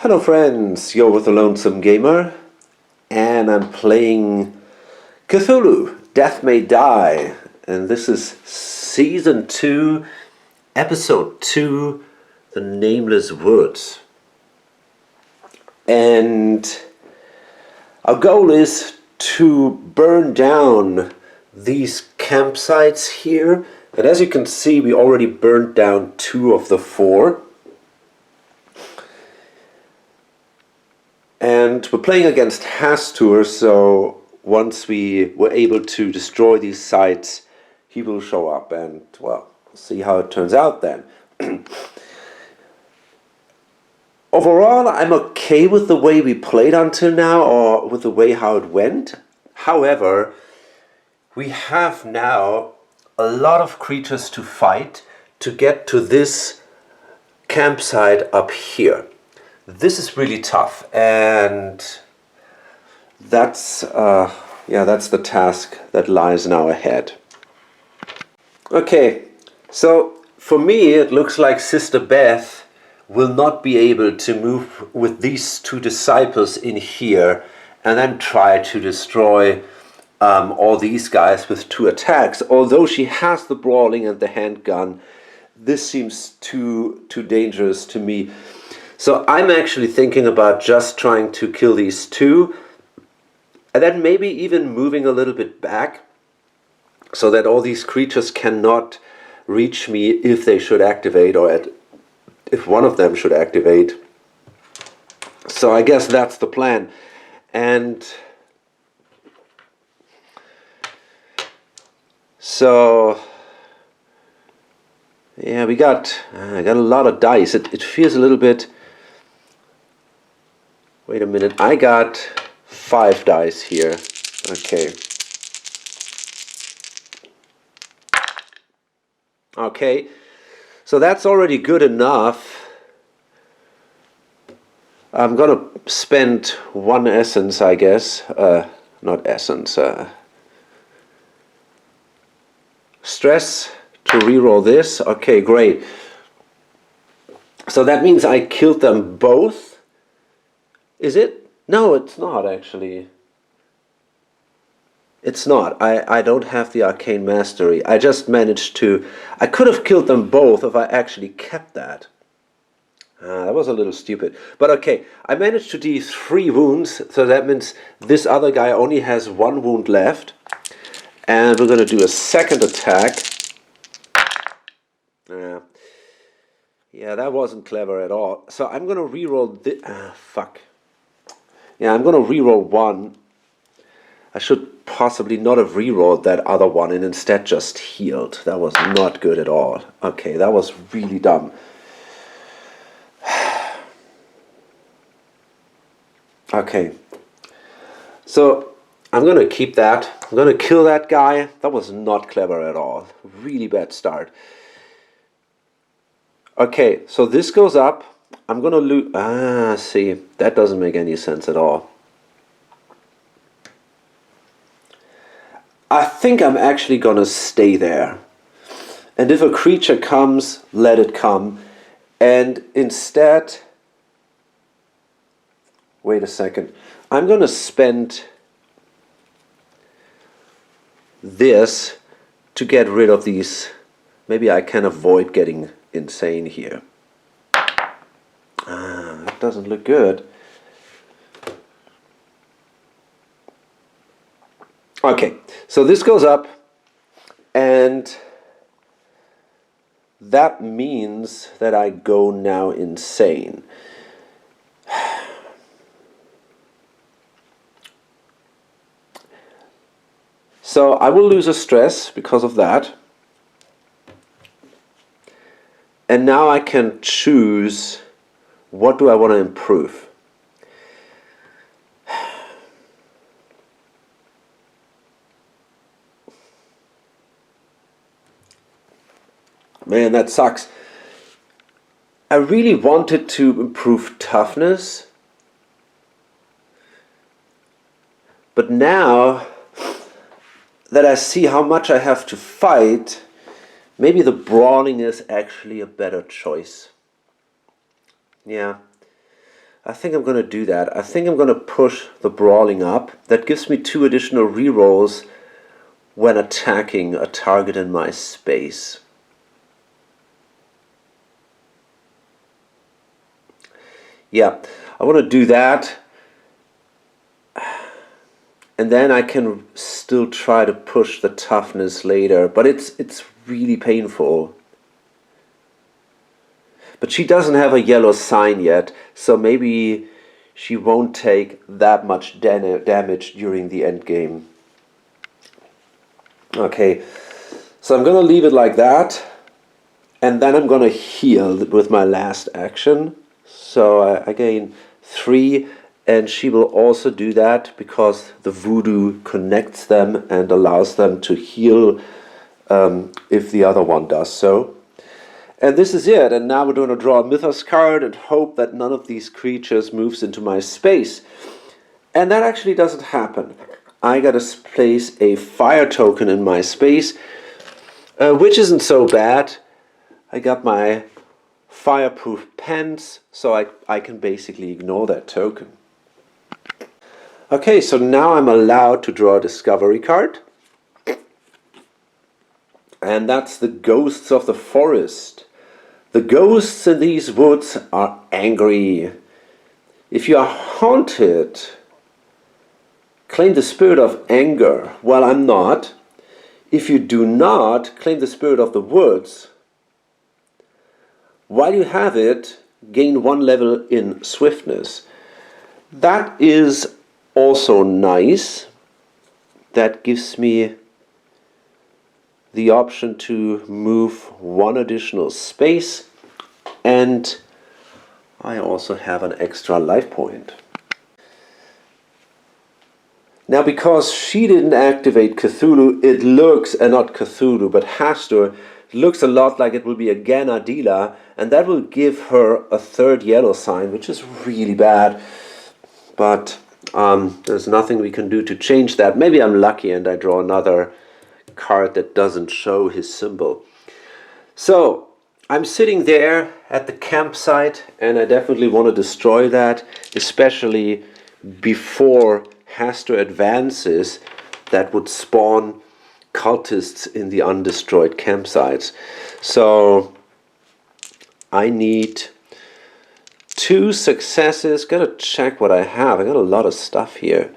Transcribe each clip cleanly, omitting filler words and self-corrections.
Hello friends, you're with the Lonesome Gamer, and I'm playing Cthulhu, Death May Die, and this is Season 2, Episode 2, The Nameless Woods. And our goal is to burn down these campsites here, and as you can see we already burned down 2 of the 4. And we're playing against Hastur, so once we were able to destroy these sites, he will show up, and well, we'll see how it turns out then. Overall, I'm okay with the way we played until now, or with the way how it went. However, we have now a lot of creatures to fight to get to this campsite up here. This is really tough, and that's the task that lies now ahead. Okay, so for me it looks like Sister Beth will not be able to move with these 2 disciples in here and then try to destroy all these guys with 2 attacks. Although she has the brawling and the handgun, this seems too dangerous to me. So I'm actually thinking about just trying to kill these 2, and then maybe even moving a little bit back so that all these creatures cannot reach me if they should activate, or if one of them should activate. So I guess that's the plan. And so yeah, I got a lot of dice. It feels a little bit. Wait a minute, I got 5 dice here. Okay. Okay, so that's already good enough. I'm gonna spend 1 essence, I guess. Not essence. Stress to reroll this. Okay, great. So that means I killed them both. Is it? No, it's not actually. It's not. I don't have the arcane mastery. I just managed to. I could have killed them both if I actually kept that. That was a little stupid. But okay, I managed to do 3 wounds, so that means this other guy only has 1 wound left. And we're going to do a second attack. Yeah, that wasn't clever at all. So I'm going to reroll this. Fuck. Yeah, I'm going to reroll 1. I should possibly not have rerolled that other one and instead just healed. That was not good at all. Okay, that was really dumb. Okay. So I'm going to keep that. I'm going to kill that guy. That was not clever at all. Really bad start. Okay, so this goes up. I'm going to lose. See, that doesn't make any sense at all. I think I'm actually going to stay there. And if a creature comes, let it come. And instead, wait a second. I'm going to spend this to get rid of these. Maybe I can avoid getting insane here. That doesn't look good. Okay, so this goes up, and that means that I go now insane. So I will lose a stress because of that. And now I can choose, what do I want to improve? Man, that sucks. I really wanted to improve toughness. But now that I see how much I have to fight, maybe the brawling is actually a better choice. Yeah. I think I'm going to do that. I think I'm going to push the brawling up. That gives me 2 additional rerolls when attacking a target in my space. Yeah, I want to do that. And then I can still try to push the toughness later, but it's really painful. But she doesn't have a yellow sign yet, so maybe she won't take that much damage during the end game. Okay, so I'm gonna leave it like that, and then I'm gonna heal with my last action. So I gain 3, and she will also do that because the voodoo connects them and allows them to heal if the other one does so. And this is it, and now we're going to draw a Mythos card and hope that none of these creatures moves into my space. And that actually doesn't happen. I gotta place a fire token in my space, which isn't so bad. I got my fireproof pants, so I can basically ignore that token. Okay, so now I'm allowed to draw a discovery card. And that's the Ghosts of the Forest. The ghosts in these woods are angry. If you are haunted, claim the spirit of anger. Well, I'm not. If you do not, claim the spirit of the woods. While you have it, gain 1 level in swiftness. That is also nice. That gives me the option to move 1 additional space, and I also have an extra life point. Now, because she didn't activate Cthulhu, it looks, not Cthulhu, but Hastur, looks a lot like it will be a Ganadila, and that will give her a 3rd yellow sign, which is really bad. But there's nothing we can do to change that. Maybe I'm lucky and I draw another card that doesn't show his symbol. So I'm sitting there at the campsite, and I definitely want to destroy that, especially before Hastur advances. That would spawn cultists in the undestroyed campsites. So I need 2 successes. Gotta check what I have. I got a lot of stuff here.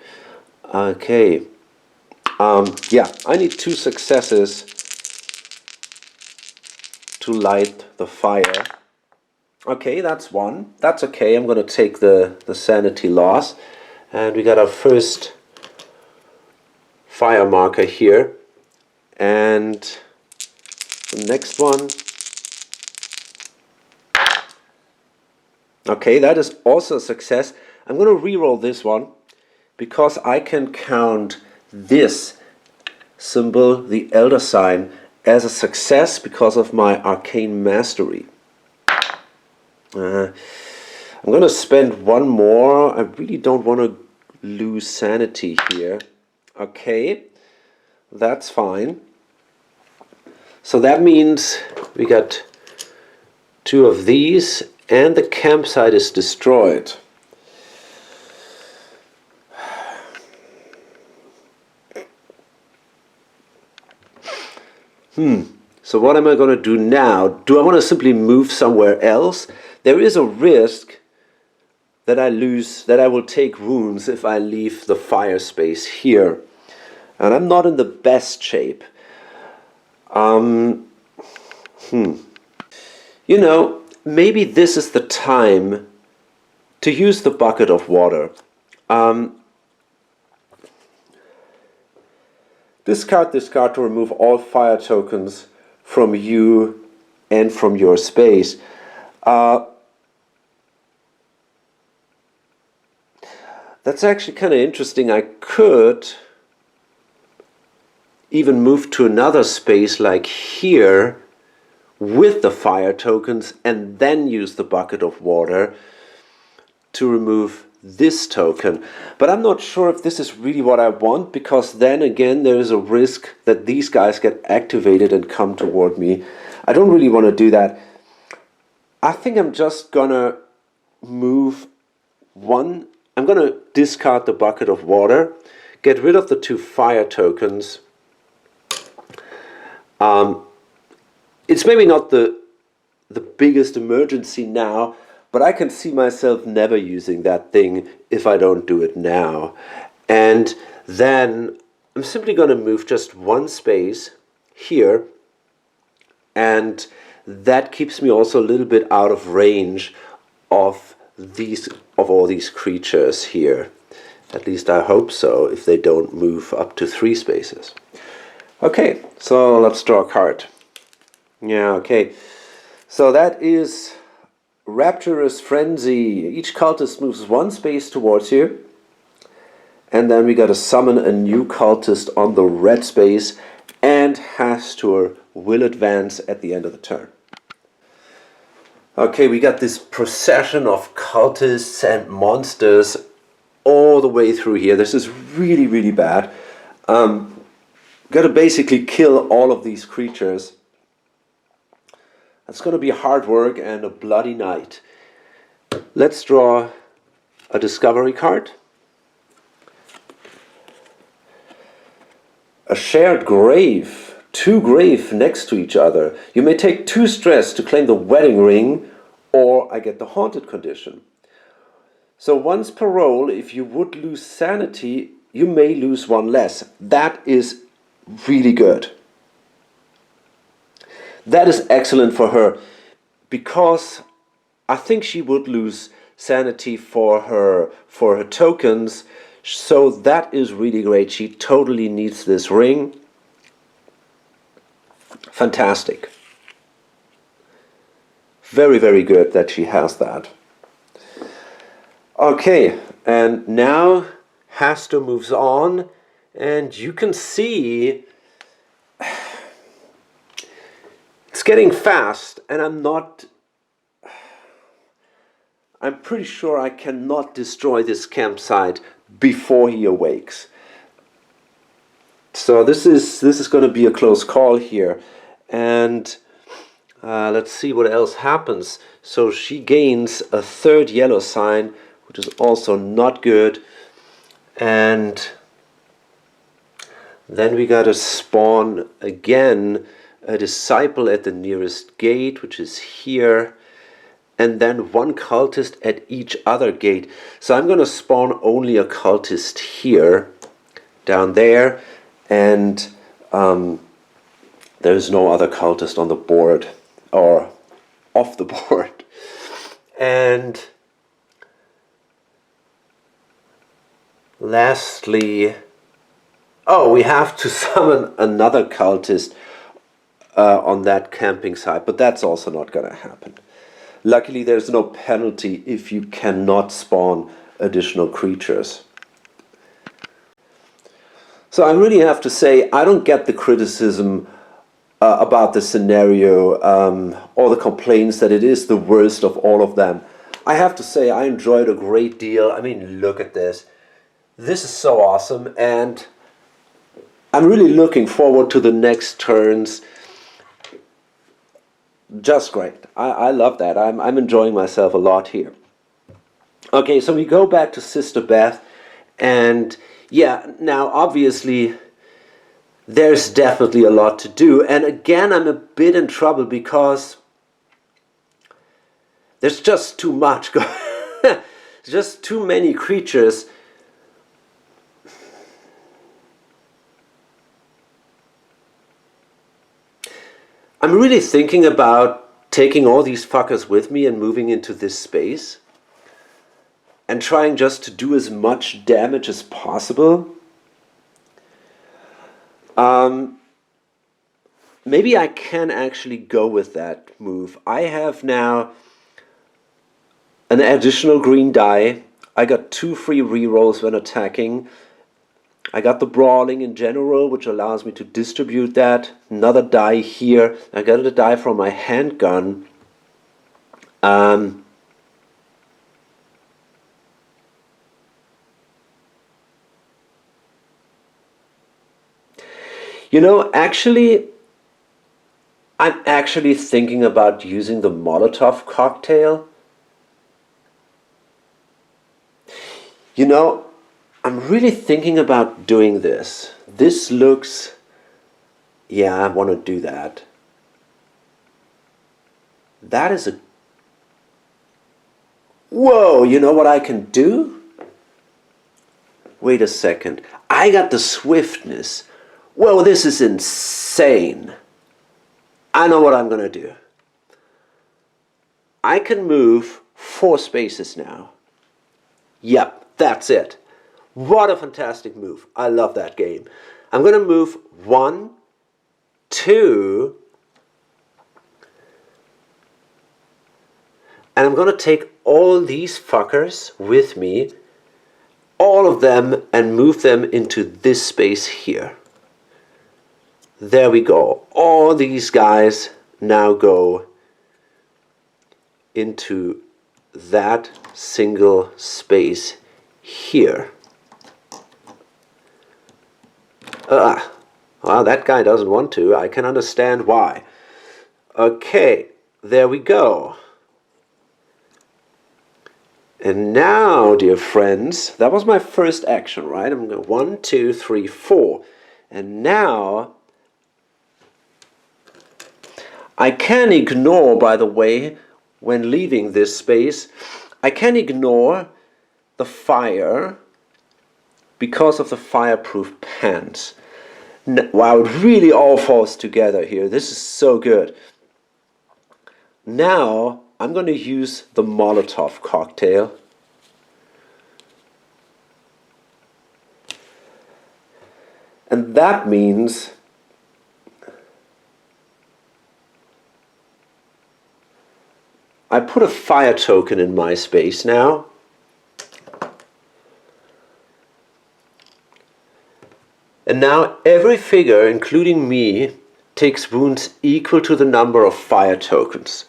Okay. Yeah, I need 2 successes to light the fire. Okay, that's 1. That's okay. I'm going to take the sanity loss. And we got our first fire marker here. And the next one. Okay, that is also a success. I'm going to re-roll this one because I can count this symbol, the Elder Sign, as a success because of my arcane mastery. I'm going to spend 1 more. I really don't want to lose sanity here. Okay, that's fine. So that means we got 2 of these, and the campsite is destroyed. So what am I going to do now? Do I want to simply move somewhere else? There is a risk that I will take wounds if I leave the fire space here. And I'm not in the best shape. You know, maybe this is the time to use the bucket of water. Discard this card to remove all fire tokens from you and from your space. That's actually kind of interesting. I could even move to another space like here with the fire tokens and then use the bucket of water to remove this token. But I'm not sure if this is really what I want, because then again there is a risk that these guys get activated and come toward me. I don't really want to do that. I think I'm just gonna move I'm going to discard the bucket of water, get rid of the 2 fire tokens. It's maybe not the biggest emergency now, but I can see myself never using that thing if I don't do it now. And then I'm simply going to move just 1 space here, and that keeps me also a little bit out of range of all these creatures here. At least I hope so, if they don't move up to 3 spaces. Okay, so let's draw a card. Yeah, okay. So that is Rapturous Frenzy. Each cultist moves 1 space towards you. And then we got to summon a new cultist on the red space, and Hastur will advance at the end of the turn. Okay, we got this procession of cultists and monsters all the way through here. This is really, really bad. Got to basically kill all of these creatures. That's going to be hard work and a bloody night. Let's draw a discovery card. A shared grave. 2 graves next to each other. You may take 2 stress to claim the wedding ring, or I get the haunted condition. So once per roll, if you would lose sanity, you may lose 1 less. That is really good. That is excellent for her, because I think she would lose sanity for her tokens. So that is really great. She totally needs this ring. Fantastic. Very, very good that she has that. Okay, and now Hastur moves on, and you can see it's getting fast, and I'm pretty sure I cannot destroy this campsite before he awakes. So this is going to be a close call here, and let's see what else happens. So she gains a 3rd yellow sign, which is also not good, and then we got to spawn again a disciple at the nearest gate, which is here, and then 1 cultist at each other gate. So I'm going to spawn only a cultist here, down there, and there's no other cultist on the board, or off the board. And lastly, we have to summon another cultist on that camping site, but that's also not going to happen. Luckily, there's no penalty if you cannot spawn additional creatures. So I really have to say, I don't get the criticism about the scenario, or the complaints that it is the worst of all of them. I have to say, I enjoyed a great deal. I mean, look at this. This is so awesome, and I'm really looking forward to the next turns. Just great. I love that. I'm enjoying myself a lot here. Okay, so we go back to Sister Beth, and yeah, now obviously there's definitely a lot to do, and again I'm a bit in trouble because there's just too much going. Just too many creatures. I'm really thinking about taking all these fuckers with me and moving into this space and trying just to do as much damage as possible. Maybe I can actually go with that move. I have now an additional green die. I got 2 free rerolls when attacking. I got the brawling in general, which allows me to distribute that. Another die here. I got a die from my handgun. You know, actually, I'm actually thinking about using the Molotov cocktail. You know, I'm really thinking about doing this. This looks... Yeah, I want to do that. That is a... Whoa, you know what I can do? Wait a second. I got the swiftness. Whoa, this is insane. I know what I'm going to do. I can move 4 spaces now. Yep, that's it. What a fantastic move. I love that game. I'm going to move 1, 2, and I'm going to take all these fuckers with me, all of them, and move them into this space here. There we go. All these guys now go into that single space here. Well, that guy doesn't want to. I can understand why. Okay, there we go. And now, dear friends, that was my first action, right? I'm going 1, 2, 3, 4. And now I can ignore, by the way, when leaving this space, I can ignore the fire because of the fireproof pants. Wow, it really all falls together here. This is so good. Now I'm going to use the Molotov cocktail. And that means I put a fire token in my space now. And now every figure, including me, takes wounds equal to the number of fire tokens.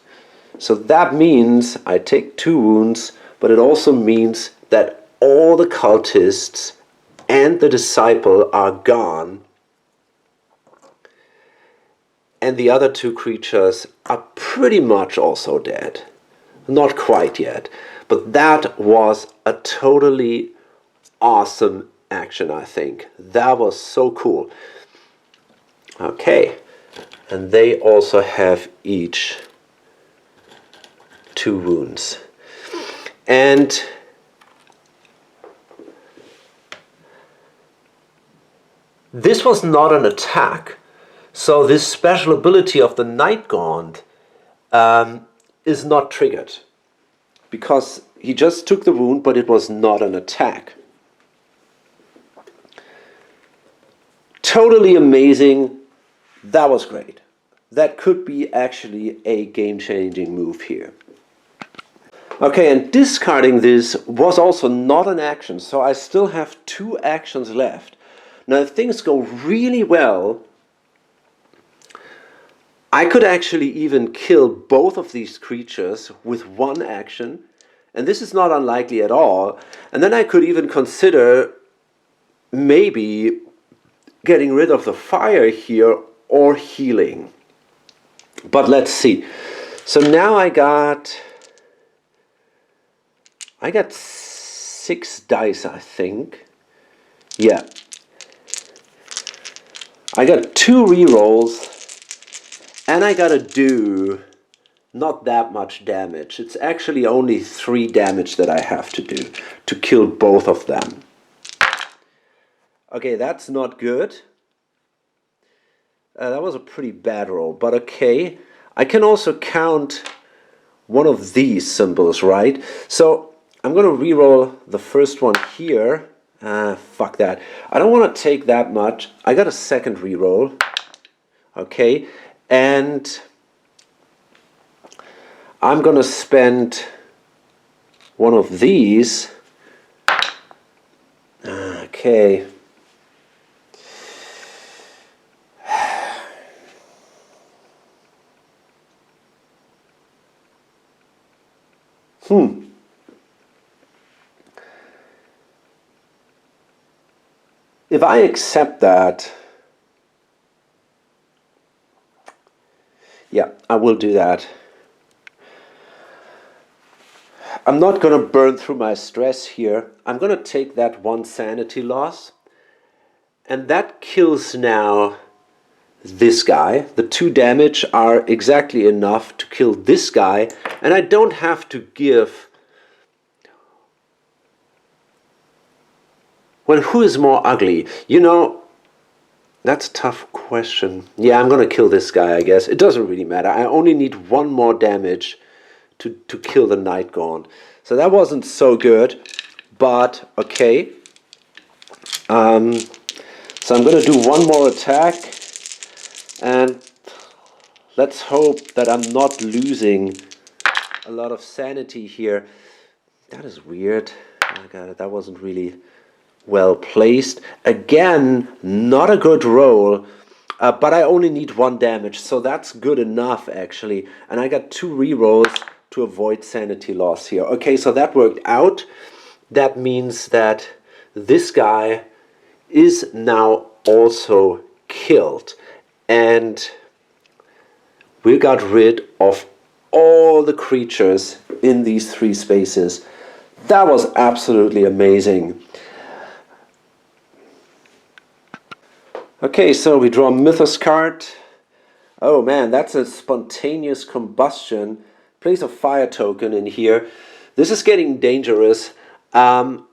So that means I take 2 wounds, but it also means that all the cultists and the disciple are gone. And the other 2 creatures are pretty much also dead. Not quite yet. But that was a totally awesome action, I think. That was so cool. Okay. And they also have each 2 wounds. And this was not an attack. So this special ability of the Night Gaunt is not triggered. Because he just took the wound, but it was not an attack. Totally amazing. That was great. That could be actually a game-changing move here. Okay, and discarding this was also not an action, so I still have 2 actions left. Now, if things go really well, I could actually even kill both of these creatures with 1 action, and this is not unlikely at all. And then I could even consider maybe getting rid of the fire here or healing. But let's see. So now I got 6 dice, I think. Yeah. I got 2 rerolls, and I gotta do not that much damage. It's actually only 3 damage that I have to do to kill both of them. Okay, that's not good. That was a pretty bad roll, but okay. I can also count one of these symbols, right? So I'm gonna reroll the first one here. Fuck that. I don't want to take that much. I got a second reroll. Okay, and I'm gonna spend one of these. Okay. If I accept that, yeah, I will do that. I'm not going to burn through my stress here. I'm going to take that 1 sanity loss. And that kills now this guy. The 2 damage are exactly enough to kill this guy. And I don't have to give... Well, who is more ugly? You know, that's a tough question. Yeah, I'm going to kill this guy, I guess. It doesn't really matter. I only need 1 more damage to kill the Night Gaunt. So that wasn't so good. But, okay. So I'm going to do 1 more attack. And let's hope that I'm not losing a lot of sanity here. That is weird. Oh my God, that wasn't really well placed. Again, not a good roll, but I only need 1 damage, so that's good enough actually. And I got 2 rerolls to avoid sanity loss here. Okay, so that worked out. That means that this guy is now also killed. And we got rid of all the creatures in these 3 spaces. That was absolutely amazing. Okay, so we draw a Mythos card. Oh man, that's a spontaneous combustion. Place a fire token in here. This is getting dangerous. I'm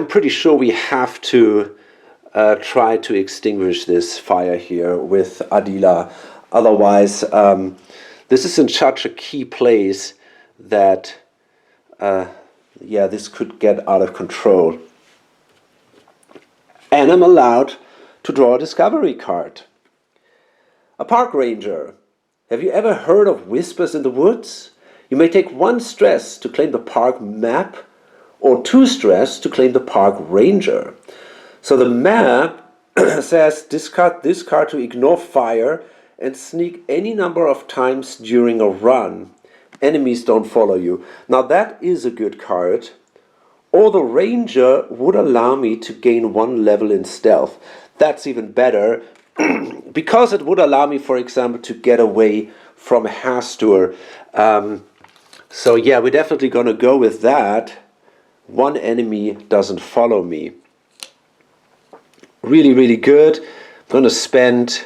pretty sure we have to try to extinguish this fire here with Adila. Otherwise, this is in such a key place that, yeah, this could get out of control. And I'm allowed to draw a discovery card. A park ranger. Have you ever heard of whispers in the woods? You may take 1 stress to claim the park map or 2 stress to claim the park ranger. So the map says discard this card to ignore fire and sneak any number of times during a run. Enemies don't follow you. Now that is a good card. Or the ranger would allow me to gain 1 level in stealth. That's even better, because it would allow me, for example, to get away from Hastur. So yeah, we're definitely going to go with that. 1 enemy doesn't follow me. Really, really good. I'm going to spend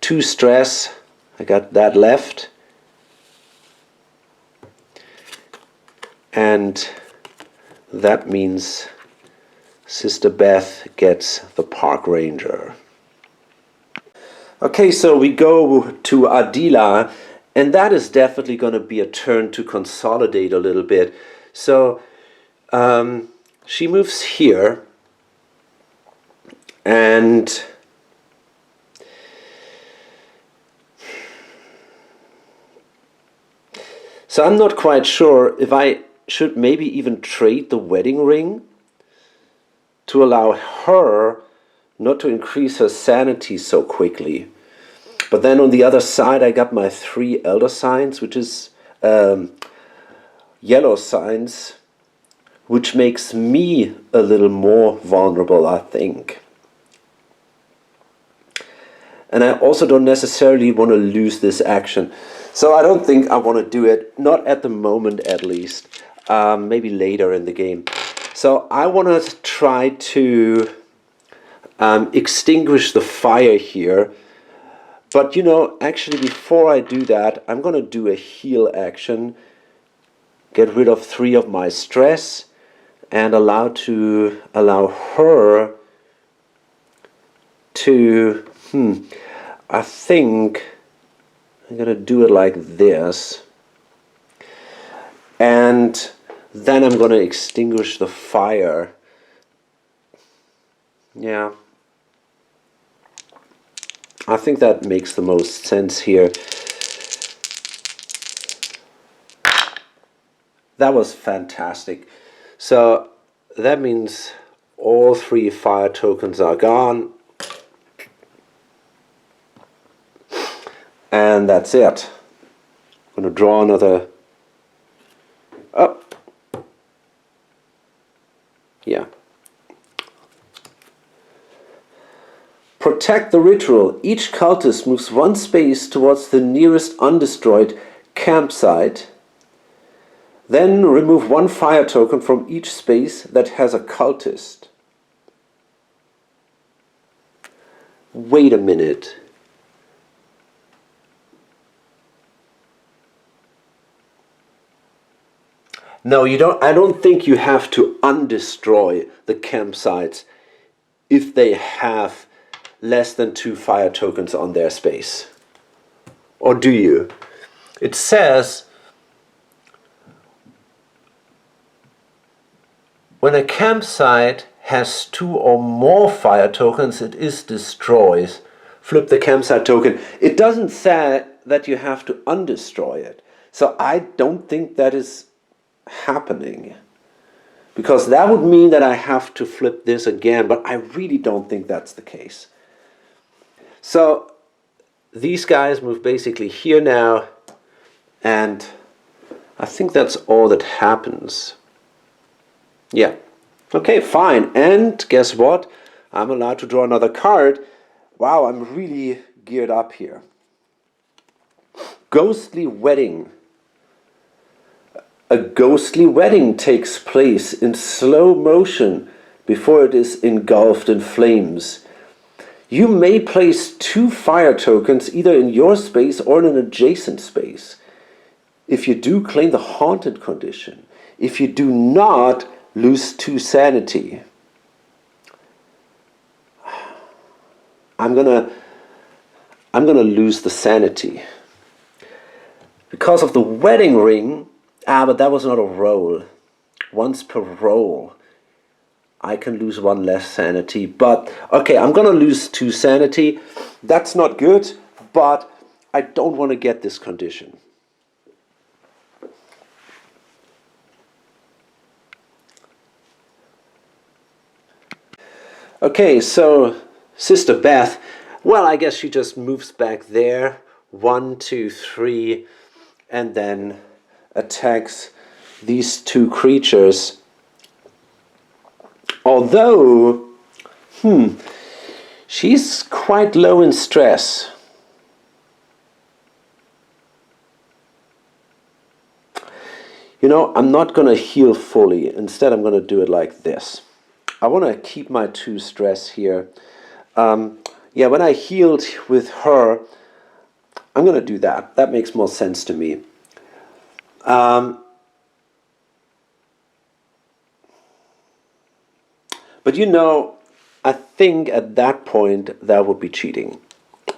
2 stress. I got that left. And that means Sister Beth gets the park ranger. Okay, so we go to Adila, and that is definitely going to be a turn to consolidate a little bit. So she moves here, and so I'm not quite sure if I should maybe even trade the wedding ring to allow her not to increase her sanity so quickly. But then on the other side I got my 3 elder signs, which is yellow signs, which makes me a little more vulnerable, I think. And I also don't necessarily want to lose this action. So I don't think I want to do it, not at the moment at least, maybe later in the game. So I want to try to extinguish the fire here. But you know, actually before I do that, I'm going to do a heal action. Get rid of 3 of my stress and allow her to, I think I'm going to do it like this. And then I'm going to extinguish the fire. Yeah. I think that makes the most sense here. That was fantastic. So that means all 3 fire tokens are gone. And that's it. I'm going to draw another... Oh. Yeah. Protect the ritual. Each cultist moves 1 space towards the nearest undestroyed campsite. Then remove one fire token from each space that has a cultist. Wait a minute. No, you don't. I don't think you have to undestroy the campsites if they have less than 2 fire tokens on their space. Or do you? It says when a campsite has 2 or more fire tokens, it is destroyed. Flip the campsite token. It doesn't say that you have to undestroy it. So I don't think that is happening, because that would mean that I have to flip this again, but I really don't think that's the case. So these guys move basically here now, and I think that's all that happens. Yeah, okay, fine. And guess what? I'm allowed to draw another card. Wow, I'm really geared up here. Ghostly Wedding. A ghostly wedding takes place in slow motion before it is engulfed in flames. You may place 2 fire tokens either in your space or in an adjacent space. If you do, claim the haunted condition. If you do not, lose 2 sanity. I'm gonna lose the sanity. Because of the wedding ring. But that was not a roll. Once per roll, I can lose 1 less sanity. But, okay, I'm going to lose 2 sanity. That's not good, but I don't want to get this condition. Okay, so Sister Beth, well, I guess she just moves back there. 1, 2, 3, and then attacks these 2 creatures. Although, she's quite low in stress. You know, I'm not going to heal fully. Instead, I'm going to do it like this. I want to keep my 2 stress here. Yeah, when I healed with her, I'm going to do that. That makes more sense to me. But you know, I think at that point that would be cheating.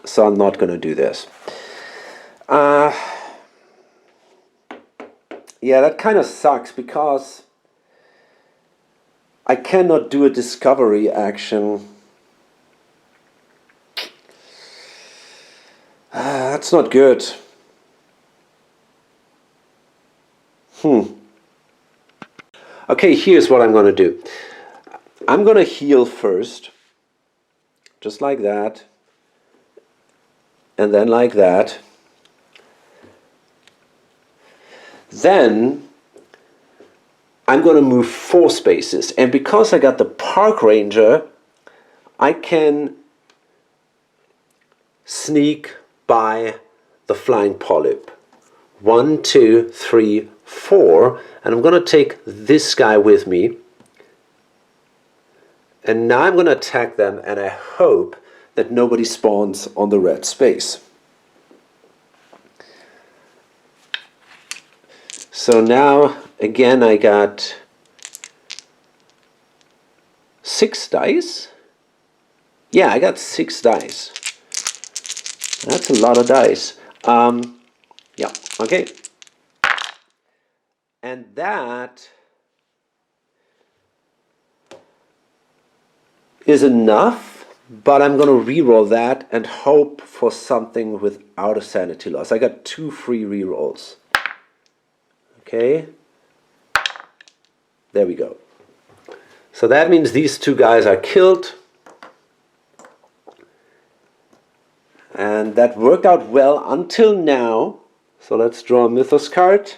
So I'm not going to do this. Yeah, that kind of sucks because I cannot do a discovery action. That's not good. Okay, here's what I'm going to do. I'm going to heal first, just like that, and then like that. Then I'm going to move 4 spaces, and because I got the Park Ranger, I can sneak by the Flying Polyp. 1, 2, 3, 4, and I'm going to take this guy with me. And now I'm going to attack them, and I hope that nobody spawns on the red space. So now, again, I got 6 dice. Yeah, I got 6 dice. That's a lot of dice. Yeah, okay. And that is enough, but I'm going to re-roll that and hope for something without a sanity loss. I got 2 free re-rolls. Okay, there we go. So that means these 2 guys are killed. And that worked out well until now. So let's draw a Mythos card.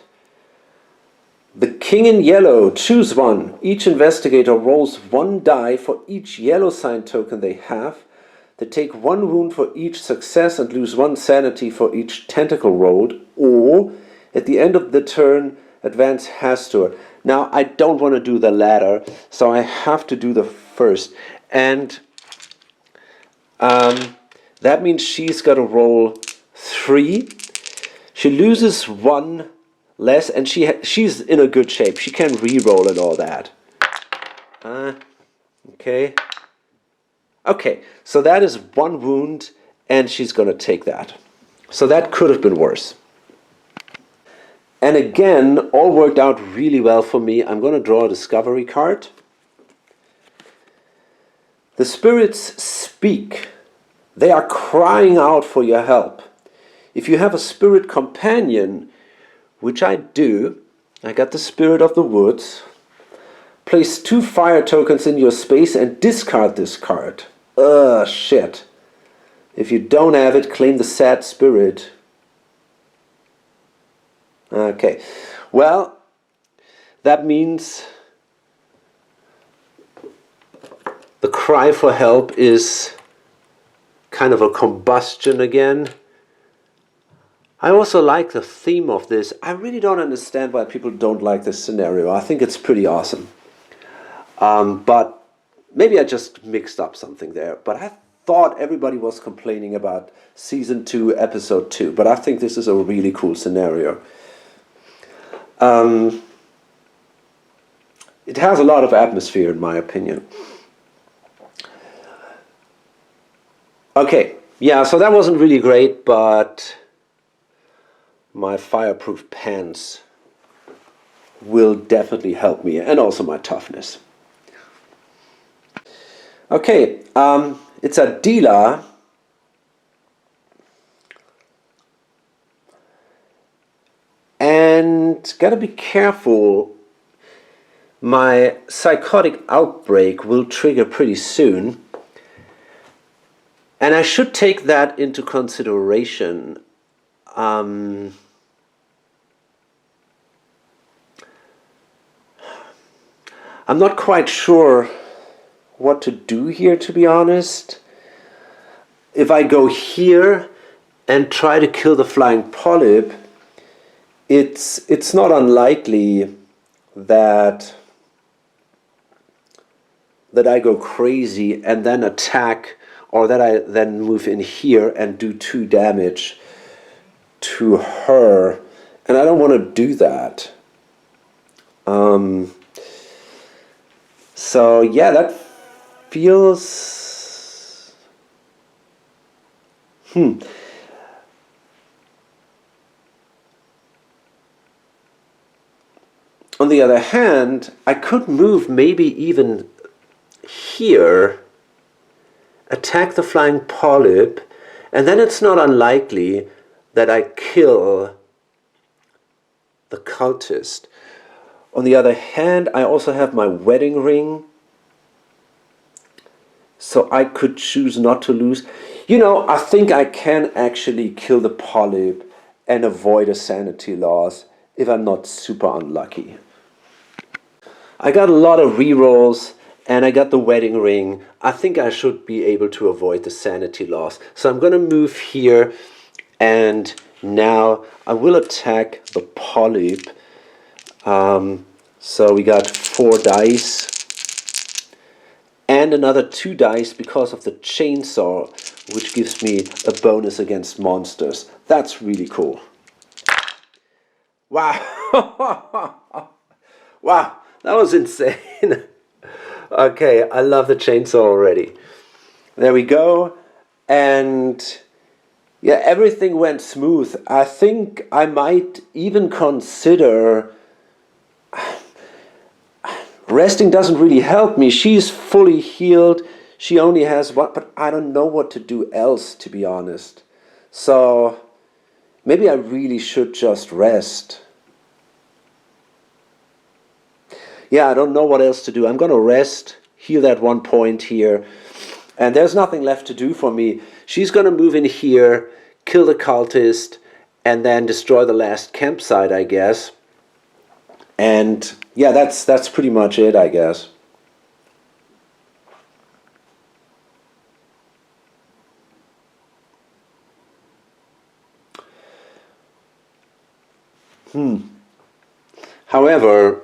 The King in Yellow, choose one. Each investigator rolls 1 die for each yellow sign token they have. They take 1 wound for each success and lose 1 sanity for each tentacle rolled. Or, at the end of the turn, Advance has to. Now, I don't want to do the latter, so I have to do the first. And that means she's got to roll 3. She loses 1 less, and she's in a good shape. She can re-roll and all that. Okay. Okay, so that is 1 wound, and she's going to take that. So that could have been worse. And again, all worked out really well for me. I'm going to draw a discovery card. The spirits speak. They are crying out for your help. If you have a spirit companion, which I do, I got the spirit of the woods. Place 2 fire tokens in your space and discard this card. Shit. If you don't have it, claim the sad spirit. Okay. Well, that means the cry for help is kind of a combustion again. I also like the theme of this. I really don't understand why people don't like this scenario. I think it's pretty awesome. But maybe I just mixed up something there. But I thought everybody was complaining about Season 2, Episode 2. But I think this is a really cool scenario. It has a lot of atmosphere, in my opinion. Okay, yeah, so that wasn't really great, but my fireproof pants will definitely help me, and also my toughness. Okay, it's a dealer. And gotta be careful. My psychotic outbreak will trigger pretty soon. And I should take that into consideration. I'm not quite sure what to do here, to be honest. If I go here and try to kill the flying polyp, it's not unlikely that I go crazy and then attack, or that I then move in here and do 2 damage to her, and I don't want to do that. So yeah, that feels On the other hand, I could move maybe even here, attack the flying polyp, and then it's not unlikely that I kill the cultist. On the other hand, I also have my wedding ring, so I could choose not to lose. You know, I think I can actually kill the polyp and avoid a sanity loss if I'm not super unlucky. I got a lot of rerolls, and I got the wedding ring. I think I should be able to avoid the sanity loss. So I'm going to move here, and now I will attack the polyp. So we got 4 dice, and another 2 dice because of the chainsaw, which gives me a bonus against monsters. That's really cool. Wow. Wow, that was insane. Okay, I love the chainsaw already. There we go. And yeah, everything went smooth. I think I might even consider... Resting doesn't really help me. She's fully healed. She only has 1, but I don't know what to do else, to be honest. So maybe I really should just rest. Yeah, I don't know what else to do. I'm going to rest, heal that 1 point here, and there's nothing left to do for me. She's going to move in here, kill the cultist, and then destroy the last campsite, I guess. And yeah, that's pretty much it, I guess. However,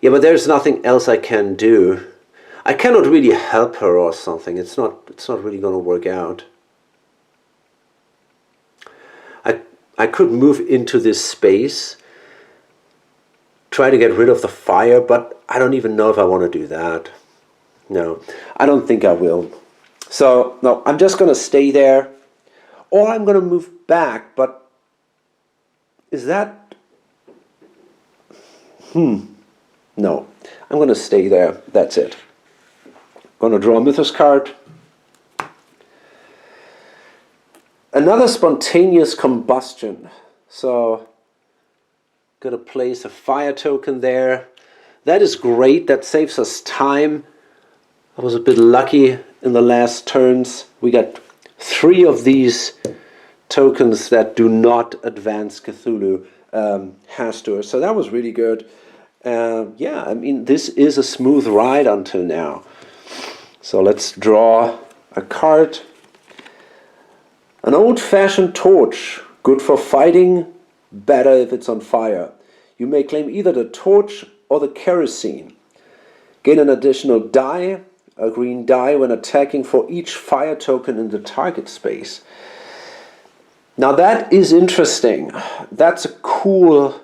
yeah, but there's nothing else I can do. I cannot really help her or something. It's not really going to work out. I could move into this space, try to get rid of the fire, but I don't even know if I want to do that. No, I don't think I will. So, no, I'm just going to stay there, or I'm going to move back, but is that... No, I'm going to stay there. That's it. Going to draw a Mythos card. Another spontaneous combustion. So, going to place a fire token there. That is great. That saves us time. I was a bit lucky in the last turns. We got 3 of these tokens that do not advance Cthulhu Hastur. So that was really good. Yeah, I mean, this is a smooth ride until now. So let's draw a card. An old-fashioned torch, good for fighting, better if it's on fire. You may claim either the torch or the kerosene. Gain an additional die, a green die, when attacking for each fire token in the target space. Now that is interesting. That's a cool...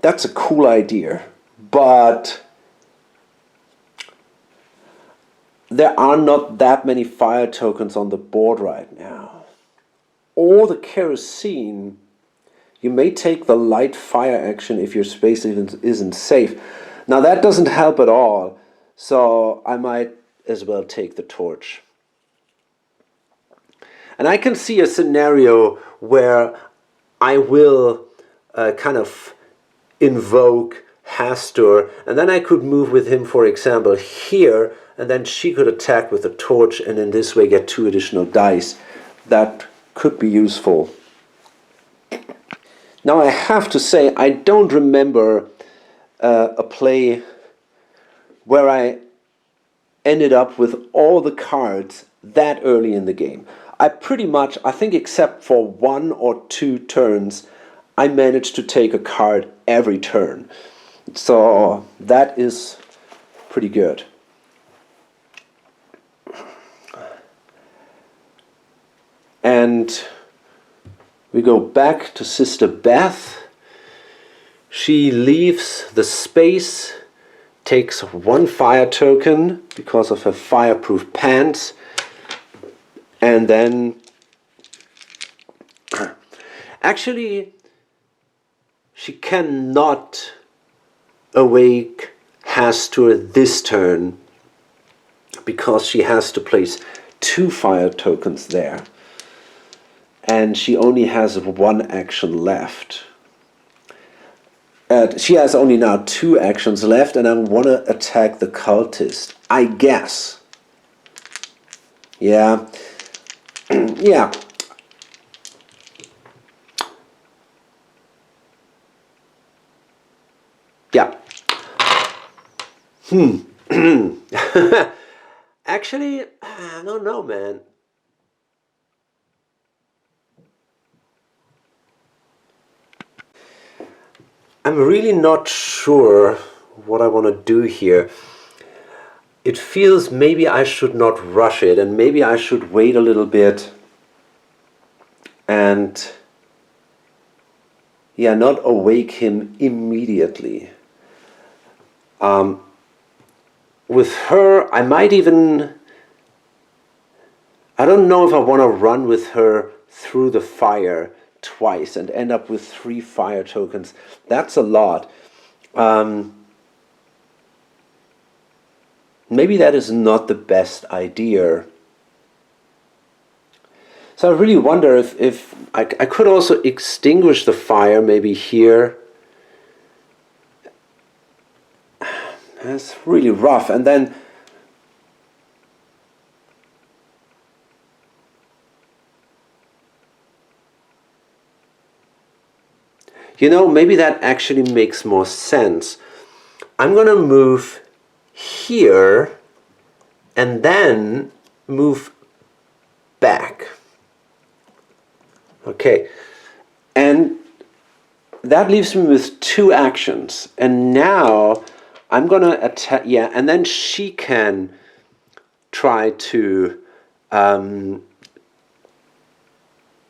That's a cool idea, but there are not that many fire tokens on the board right now. Or the kerosene, you may take the light fire action if your space isn't safe. Now that doesn't help at all, so I might as well take the torch. And I can see a scenario where I will kind of invoke Hastur, and then I could move with him, for example, here, and then she could attack with a torch, and in this way get 2 additional dice. That could be useful. Now I have to say, I don't remember a play where I ended up with all the cards that early in the game. I pretty much, I think except for 1 or 2 turns, I managed to take a card every turn. So that is pretty good. And we go back to Sister Beth. She leaves the space, takes 1 fire token because of her fireproof pants, and then actually she cannot awake Hastur this turn because she has to place 2 fire tokens there. And she only has 1 action left. She has only now 2 actions left, and I want to attack the cultist, I guess. Yeah. Yeah. Yeah. Actually, I don't know, man. I'm really not sure what I want to do here. It feels maybe I should not rush it, and maybe I should wait a little bit and, yeah, not awake him immediately. With her, I might even... I don't know if I want to run with her through the fire twice and end up with 3 fire tokens. That's a lot. Maybe that is not the best idea. So I really wonder if I could also extinguish the fire, maybe here. That's really rough. And then you know, maybe that actually makes more sense. I'm going to move here and then move back. Okay. And that leaves me with 2 actions. And now I'm going to attack, yeah, and then she can try to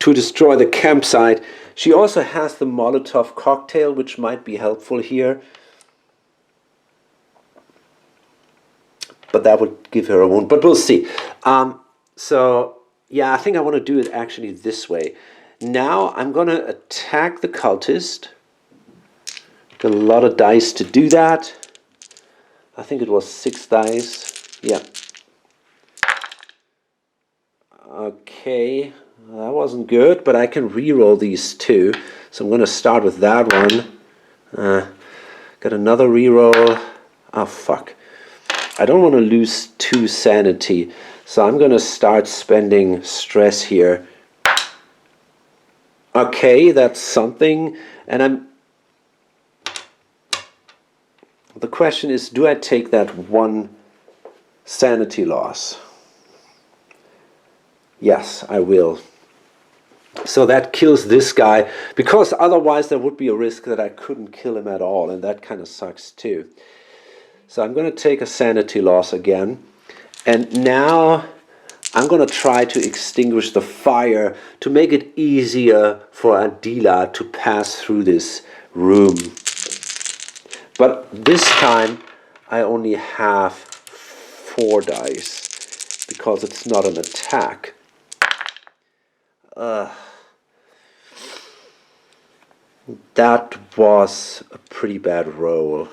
destroy the campsite. She also has the Molotov cocktail, which might be helpful here. But that would give her a wound, but we'll see. So, yeah, I think I want to do it actually this way. Now I'm going to attack the cultist. Got a lot of dice to do that. I think it was 6 dice. Yeah. Okay, that wasn't good, but I can re-roll these 2. So I'm going to start with that one. Got another re-roll. Oh, fuck. I don't want to lose 2 sanity, so I'm going to start spending stress here. Okay, that's something, and the question is, do I take that 1 sanity loss? Yes, I will. So that kills this guy, because otherwise there would be a risk that I couldn't kill him at all, and that kind of sucks too. So I'm going to take a sanity loss again. And now I'm going to try to extinguish the fire to make it easier for Adila to pass through this room. But this time I only have 4 dice because it's not an attack. That was a pretty bad roll.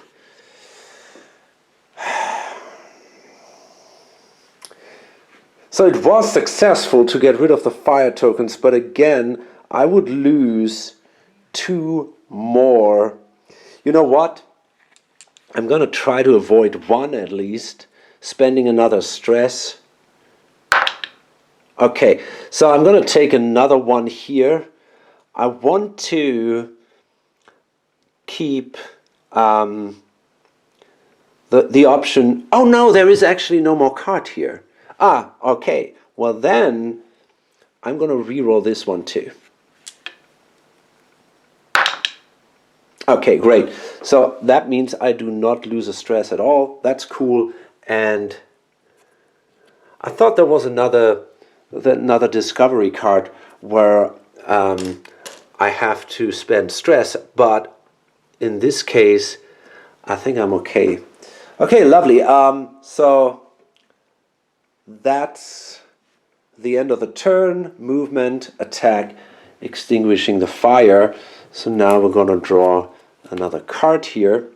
So it was successful to get rid of the fire tokens, but again, I would lose 2 more. You know what? I'm going to try to avoid 1 at least, spending another stress. Okay, so I'm going to take another 1 here. I want to keep the option. Oh no, there is actually no more card here. Ah, okay. Well then, I'm going to re-roll this one too. Okay, great. So that means I do not lose a stress at all. That's cool. And I thought there was another discovery card where I have to spend stress, but in this case, I think I'm okay. Okay, lovely. So that's the end of the turn. Movement, attack, extinguishing the fire. So now we're going to draw another card here.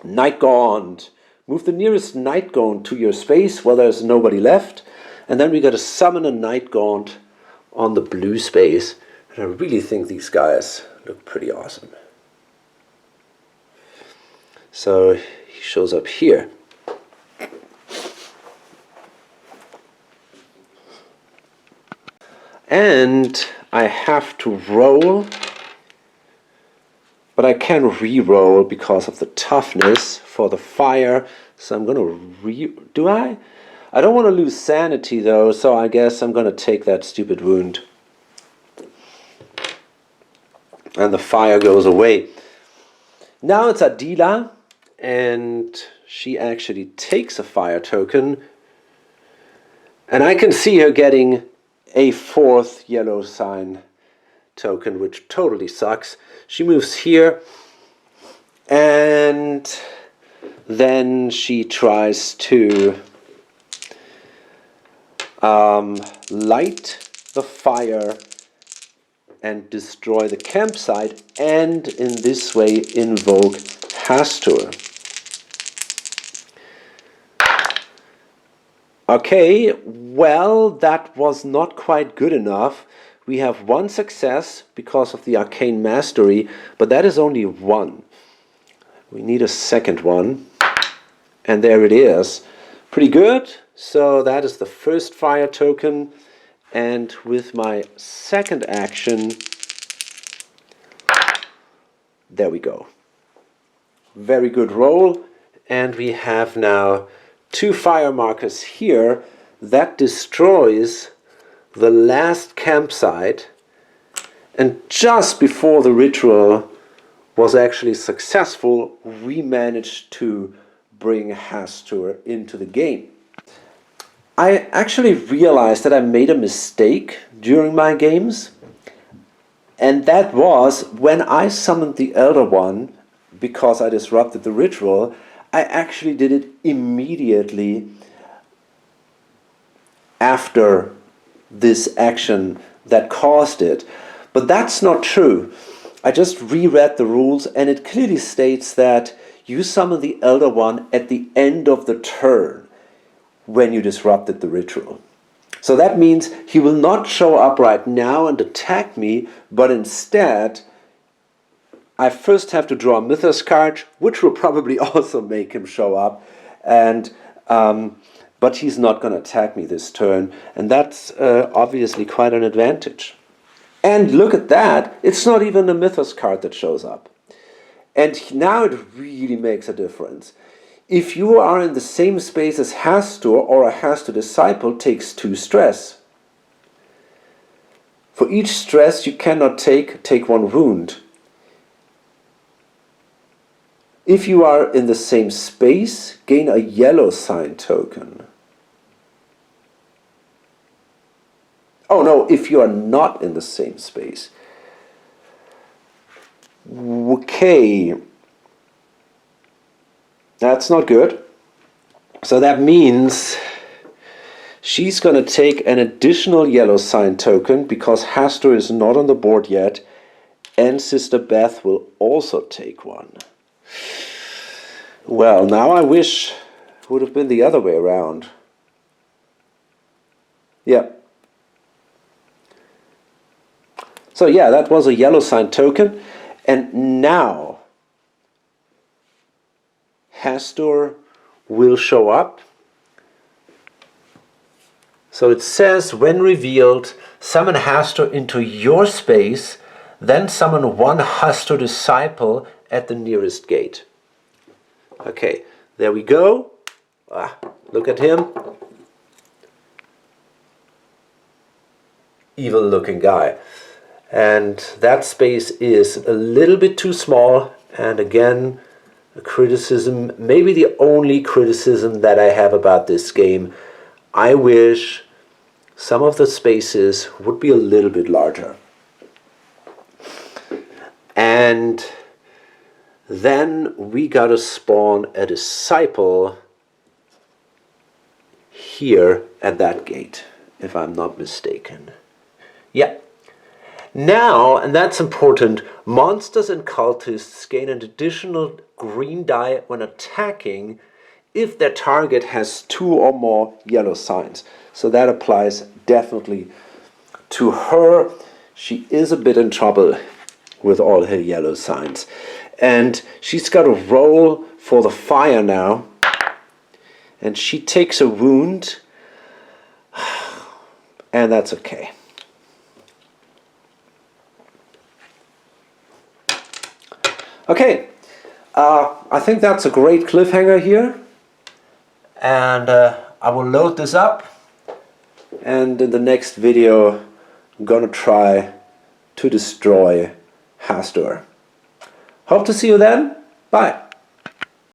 Night Gaunt. Move the nearest Night Gaunt to your space while there's nobody left. And then we got to summon a Night Gaunt on the blue space. And I really think these guys look pretty awesome. So he shows up here. And I have to roll, but I can re-roll because of the toughness for the fire. So I'm going to do I? I don't want to lose sanity though, so I guess I'm going to take that stupid wound. And the fire goes away. Now it's Adila, and she actually takes a fire token. And I can see her getting a 4th yellow sign token, which totally sucks. She moves here, and then she tries to light the fire and destroy the campsite, and in this way invoke Hastur. Okay, well, that was not quite good enough. We have 1 success because of the arcane mastery, but that is only 1. We need a second one, and there it is. Pretty good. So that is the first fire token, and with my second action, there we go. Very good roll, and we have now 2 fire markers here. That destroys the last campsite, And just before the ritual was actually successful, we managed to bring Hastur into the game. I actually realized that I made a mistake during my games, and that was when I summoned the Elder One, because I disrupted the ritual, I actually did it immediately after this action that caused it. But that's not true. I just reread the rules, and it clearly states that you summon the Elder One at the end of the turn when you disrupted the ritual. So that means he will not show up right now and attack me, but instead I first have to draw a Mythos card, which will probably also make him show up, and but he's not going to attack me this turn, and that's obviously quite an advantage. And look at that, it's not even a Mythos card that shows up. And now it really makes a difference. If you are in the same space as Hastur, or a Hastur disciple takes 2 stress. For each stress you cannot take 1 wound. If you are in the same space, gain a yellow sign token. Oh no, if you are not in the same space. Okay. That's not good. So that means she's going to take an additional yellow sign token because Hastur is not on the board yet, and Sister Beth will also take one. Well, now I wish it would have been the other way around. Yeah. So yeah, that was a yellow sign token, and now Hastur will show up. So it says, when revealed, summon Hastur into your space, then summon 1 Hastur disciple at the nearest gate. Okay, there we go. Look at him. Evil looking guy. And that space is a little bit too small, and again, a criticism, maybe the only criticism that I have about this game. I wish some of the spaces would be a little bit larger. And then we gotta spawn a disciple here at that gate, if I'm not mistaken. Yeah. Now, and that's important, monsters and cultists gain an additional green die when attacking if their target has 2 or more yellow signs. So that applies definitely to her. She is a bit in trouble with all her yellow signs. And she's got to roll for the fire now. And she takes a wound. And that's okay. Okay, I think that's a great cliffhanger here, and I will load this up, and in the next video I'm gonna try to destroy Hastur. Hope to see you then. Bye.